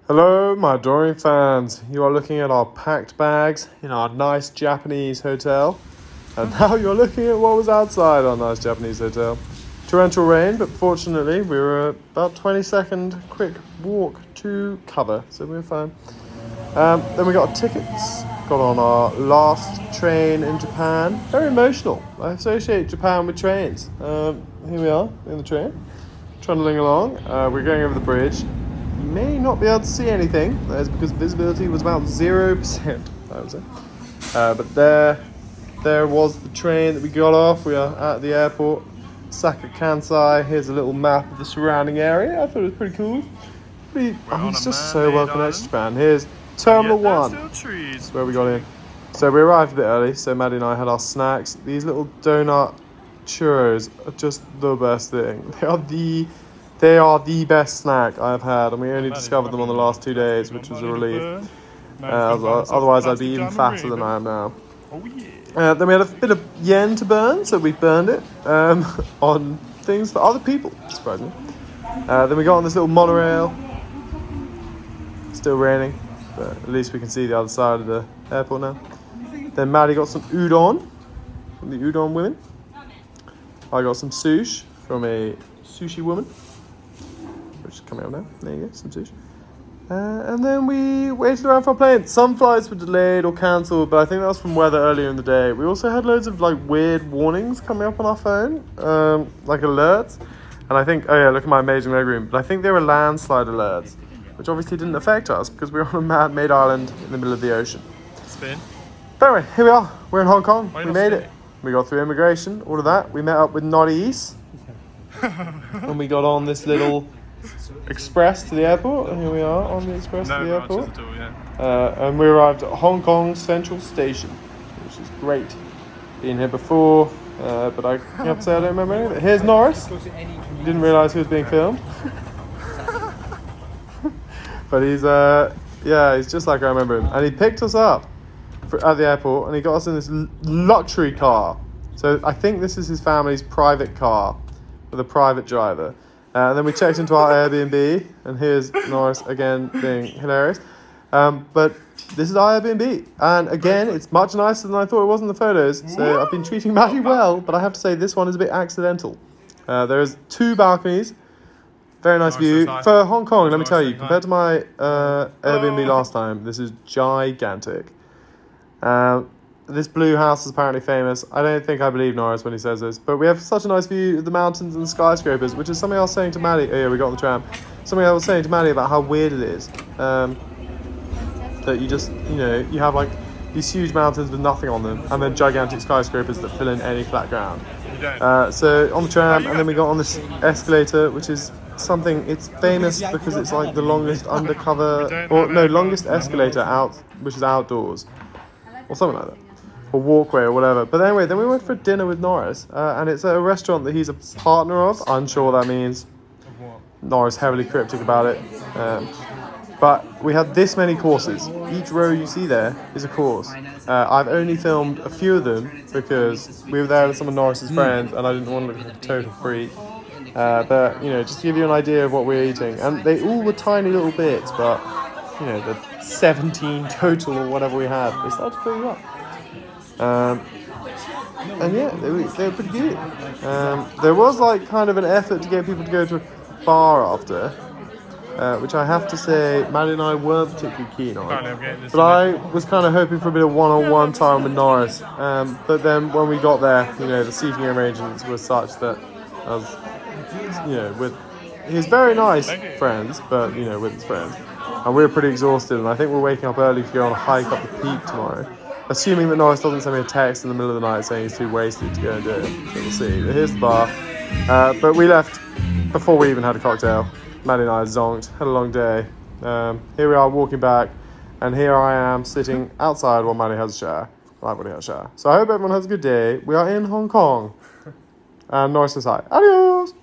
Hello, my adoring fans. You are looking at our packed bags in our nice Japanese hotel. And now you're looking at what was outside our nice Japanese hotel. Torrential rain, but fortunately we were about 20-second quick walk to cover, so we were fine. Then we got our tickets, got on our last train in Japan. Very emotional. I associate Japan with trains. Here we are in the train, trundling along. We're going over the bridge. You may not be able to see anything. That is because visibility was about 0%, I would say. But there was the train that we got off. We are at the airport, Osaka Kansai. Here's a little map of the surrounding area. I thought it was pretty cool. It's just so well connected to Japan. Here's Terminal 1. That's where we got in. So we arrived a bit early, so Maddie and I had our snacks. These little donut churros are just the best thing. They are the best snack I've had, and we only discovered them on the last 2 days, which was a relief. Otherwise, I'd be even fatter than I am now. Then we had a bit of yen to burn, so we burned it on things for other people, surprisingly. Then we got on this little monorail. Still raining, but at least we can see the other side of the airport now. Then Maddie got some udon from the udon women. I got some sushi from a sushi woman, which is coming up now. There you go, some sushi. And then we waited around for a plane. Some flights were delayed or cancelled, but I think that was from weather earlier in the day. We also had loads of weird warnings coming up on our phone, like alerts. And I think, oh yeah, look at my amazing legroom. But I think they were landslide alerts, which obviously didn't affect us because we were on a man-made island in the middle of the ocean. Spin. But anyway, here we are. We're in Hong Kong. We made it. We got through immigration, all of that. We met up with Northeast. And we got on this little express to the airport, and here we are on the express to the airport. At all, yeah. And we arrived at Hong Kong Central Station, which is great. Been here before, but I have to say I don't remember any of it. Here's Norris. Didn't realise he was being filmed. But he's just like I remember him. And he picked us up at the airport, and he got us in this luxury car. So I think this is his family's private car with a private driver. And then we checked into our Airbnb, and here's Norris again being hilarious. But this is our Airbnb, and again, it's much nicer than I thought it was in the photos. So I've been treating Maddie well, but I have to say this one is a bit accidental. There's 2 balconies, very nice view. For Hong Kong, let me tell you, compared to my Airbnb last time, this is gigantic. This blue house is apparently famous. I don't think I believe Norris when he says this, but we have such a nice view of the mountains and the skyscrapers, which is something I was saying to Maddie. Oh yeah, we got on the tram. Something I was saying to Maddie about how weird it is. That you just, you have these huge mountains with nothing on them, and then gigantic skyscrapers that fill in any flat ground. So on the tram, and then we got on this escalator, which is something, it's famous because it's the longest longest escalator out, which is outdoors, or something like that. Or walkway or whatever. But anyway, then we went for dinner with Norris, and it's at a restaurant that he's a partner of. Unsure what that means. Norris heavily cryptic about it. But we had this many courses. Each row you see there is a course. I've only filmed a few of them because we were there with some of Norris's friends, and I didn't want to look like a total freak. But just to give you an idea of what we're eating, and they all were tiny little bits, but the 17 total or whatever we had, they started to fill you up. And yeah, they were pretty good. There was kind of an effort to get people to go to a bar after, which I have to say Maddie and I weren't particularly keen on. But I was kind of hoping for a bit of one-on-one time with Norris. But then when we got there, the seating arrangements were such that I was, with his very nice friends, but with his friends, and we were pretty exhausted. And I think we're waking up early to go on a hike up the peak tomorrow. Assuming that Norris doesn't send me a text in the middle of the night saying he's too wasted to go and do it. So we'll see. But here's the bar. But we left before we even had a cocktail. Maddie and I zonked. Had a long day. Here we are walking back. And here I am sitting outside while Maddie has a shower. I've already had a shower. So I hope everyone has a good day. We are in Hong Kong. And Norris says hi. Adios!